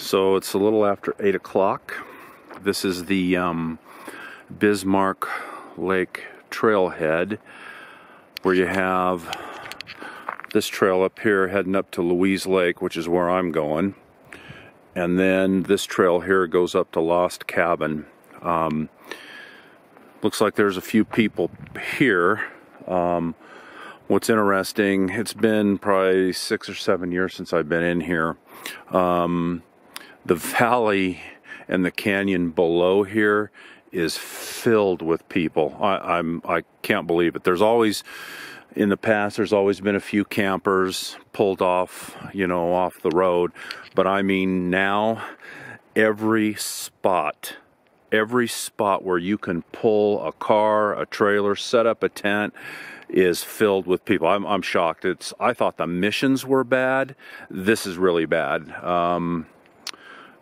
So it's a little after 8 o'clock. This is the Bismarck Lake Trailhead, where you have this trail up here heading up to Louise Lake, which is where I'm going. And then this trail here goes up to Lost Cabin. Looks like there's a few people here. What's interesting, it's been probably 6 or 7 years since I've been in here. The valley and the canyon below here is filled with people. I can't believe it. There's always, in the past, there's always been a few campers pulled off, off the road. But I mean now, every spot where you can pull a car, a trailer, set up a tent is filled with people. I'm shocked. I thought the missions were bad. This is really bad.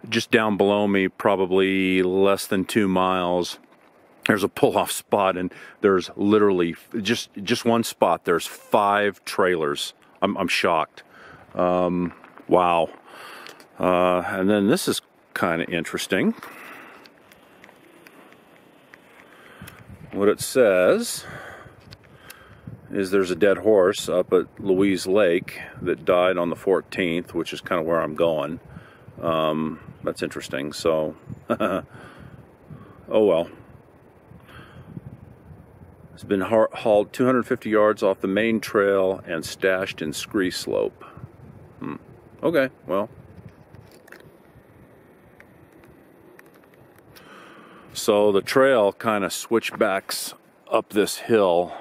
Just down below me, probably less than 2 miles, there's a pull-off spot, and there's literally just one spot. There's 5 trailers. I'm shocked. Wow. And then this is kind of interesting. What it says is there's a dead horse up at Louise Lake that died on the 14th, which is kind of where I'm going. That's interesting. So, oh well. It's been hauled 250 yards off the main trail and stashed in Scree Slope. Okay, well. So the trail kind of switchbacks up this hill.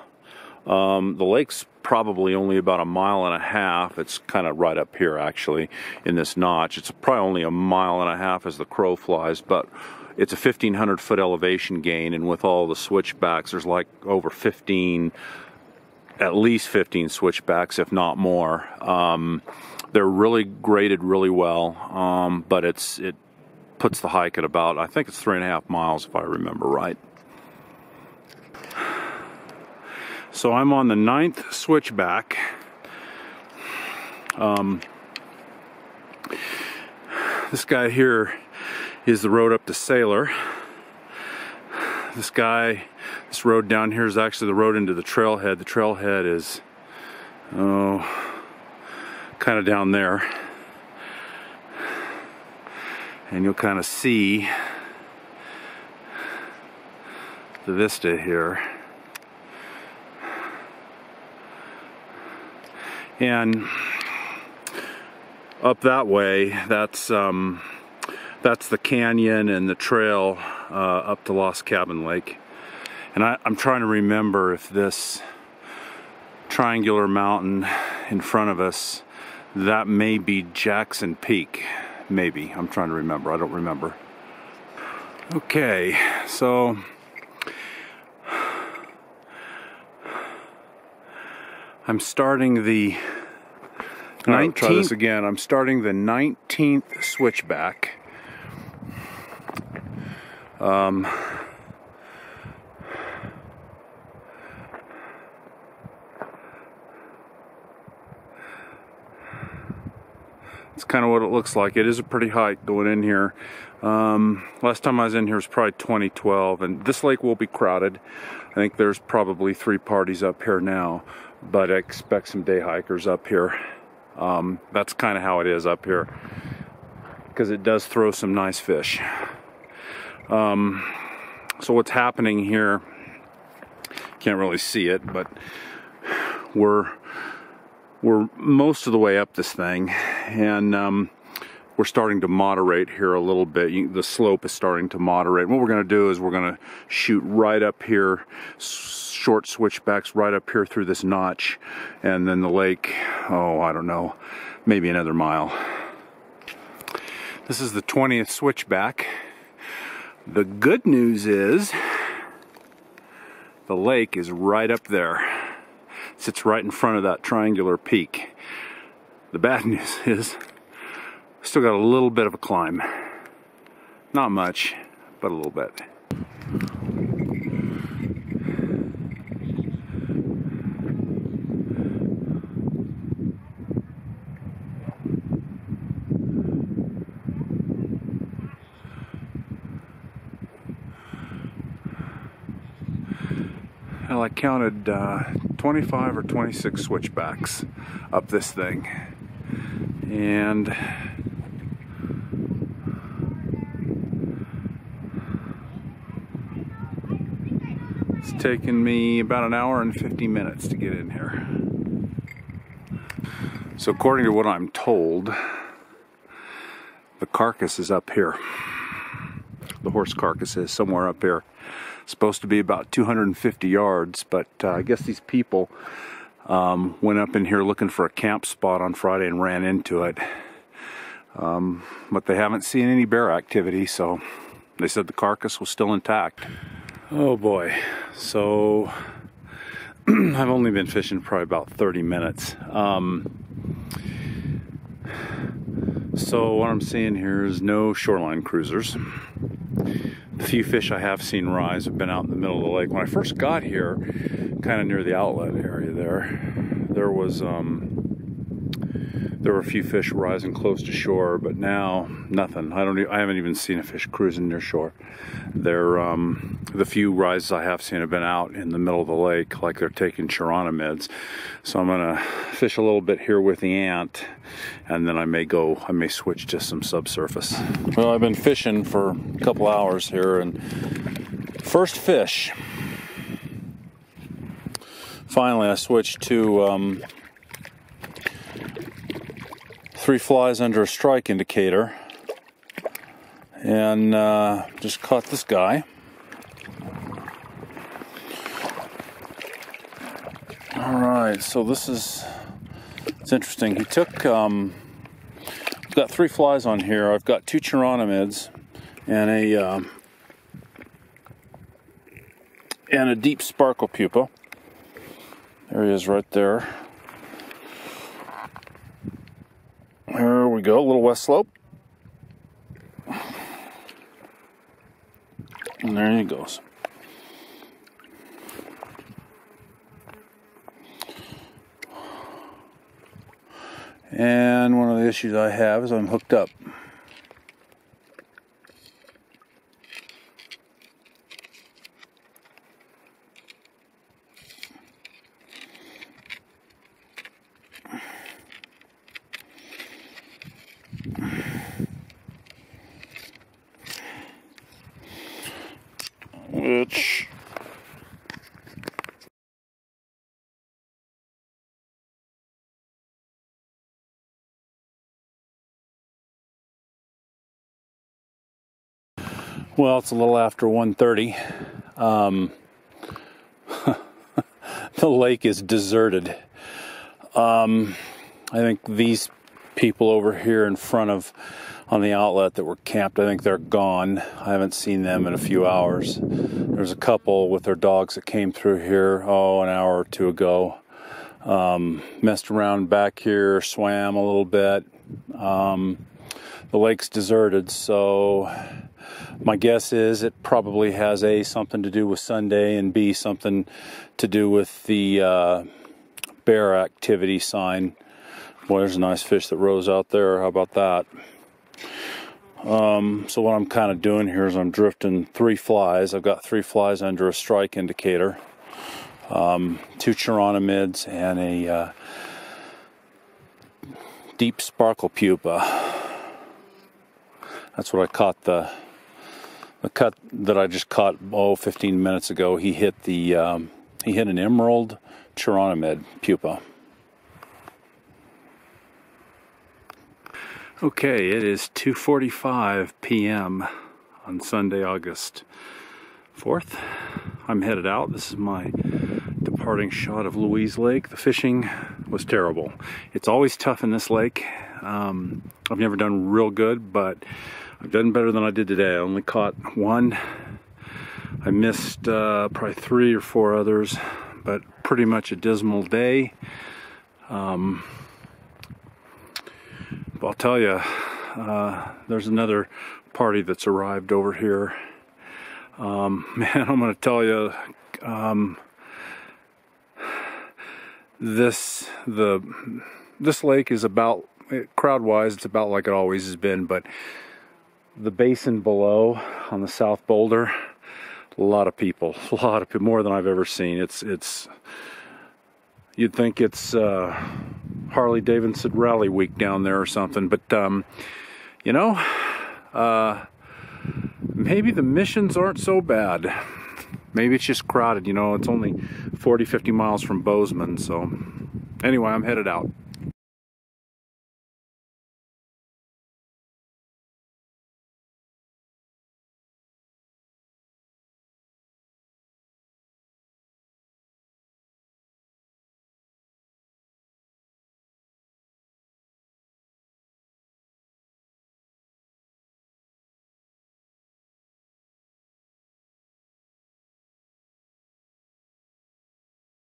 The lake's probably only about 1.5 miles. It's kind of right up here, actually, in this notch. It's probably only 1.5 miles as the crow flies, but it's a 1,500-foot elevation gain, and with all the switchbacks, there's like over 15, at least 15 switchbacks, if not more. They're really graded really well, but it puts the hike at about, I think it's 3.5 miles, if I remember right. So I'm on the 9th Switchback. This guy here is the road up to Sailor. This road down here is actually the road into the trailhead. The trailhead is, kind of down there. And you'll kind of see the vista here. And up that way, that's the canyon and the trail up to Lost Cabin Lake. And I'm trying to remember if this triangular mountain in front of us, that may be Jackson Peak. Maybe. I'm trying to remember. I don't remember. Okay, so I'm starting the 19th. Try this again. I'm starting the 19th Switchback. It's kind of what it looks like. It is a pretty hike going in here. Last time I was in here was probably 2012, and this lake will be crowded. I think there's probably 3 parties up here now, but I expect some day hikers up here. That's kind of how it is up here, because it does throw some nice fish. So what's happening here, can't really see it, but we're most of the way up this thing, and we're starting to moderate here a little bit. The slope is starting to moderate. What we're going to do is we're going to shoot right up here, short switchbacks right up here through this notch, and then the lake, I don't know, maybe another mile. This is the 20th Switchback. The good news is the lake is right up there. It sits right in front of that triangular peak. The bad news is still got a little bit of a climb. Not much, but a little bit. Well, I counted 25 or 26 switchbacks up this thing, and it's taken me about an hour and 50 minutes to get in here. So according to what I'm told, the carcass is up here. The horse carcass is somewhere up here. It's supposed to be about 250 yards, but I guess these people went up in here looking for a camp spot on Friday and ran into it. But they haven't seen any bear activity, so they said the carcass was still intact. Oh boy, so I've only been fishing probably about 30 minutes. So what I'm seeing here is no shoreline cruisers. The few fish I have seen rise have been out in the middle of the lake. When I first got here, kind of near the outlet area there were a few fish rising close to shore, but now nothing. I haven't even seen a fish cruising near shore. The few rises I have seen have been out in the middle of the lake, like they're taking chironomids. So I'm gonna fish a little bit here with the ant, and then I may switch to some subsurface. Well, I've been fishing for a couple hours here, and first fish. Finally, I switched to 3 flies under a strike indicator, and just caught this guy. All right, so it's interesting. He took, I've got 3 flies on here. I've got 2 chironomids and a deep sparkle pupa. There he is right there. There we go, a little Westslope. And there he goes. And one of the issues I have is I'm hooked up. Which well, it's a little after 1:30. The lake is deserted. I think these people over here in front of on the outlet that were camped, I think they're gone. I haven't seen them in a few hours. There's a couple with their dogs that came through here, an hour or two ago. Messed around back here, swam a little bit. The lake's deserted, so my guess is it probably has A, something to do with Sunday, and B, something to do with the bear activity sign. Boy, there's a nice fish that rose out there. How about that? So what I'm kind of doing here is I'm drifting 3 flies. I've got 3 flies under a strike indicator, 2 chironomids, and a deep sparkle pupa. That's what I caught. The cut that I just caught 15 minutes ago. He hit an emerald chironomid pupa. Okay, it is 2:45 p.m. on Sunday, August 4th. I'm headed out. This is my departing shot of Louise Lake. The fishing was terrible. It's always tough in this lake. I've never done real good, but I've done better than I did today. I only caught 1. I missed probably 3 or 4 others, but pretty much a dismal day. But I'll tell you, there's another party that's arrived over here. Man, I'm going to tell you, this lake is about, crowd-wise, it's about like it always has been, but the basin below on the South Boulder, A lot of people, more than I've ever seen. You'd think it's Harley Davidson Rally Week down there or something, but you know, maybe the missions aren't so bad. Maybe it's just crowded, you know. It's only 40-50 miles from Bozeman, so anyway, I'm headed out.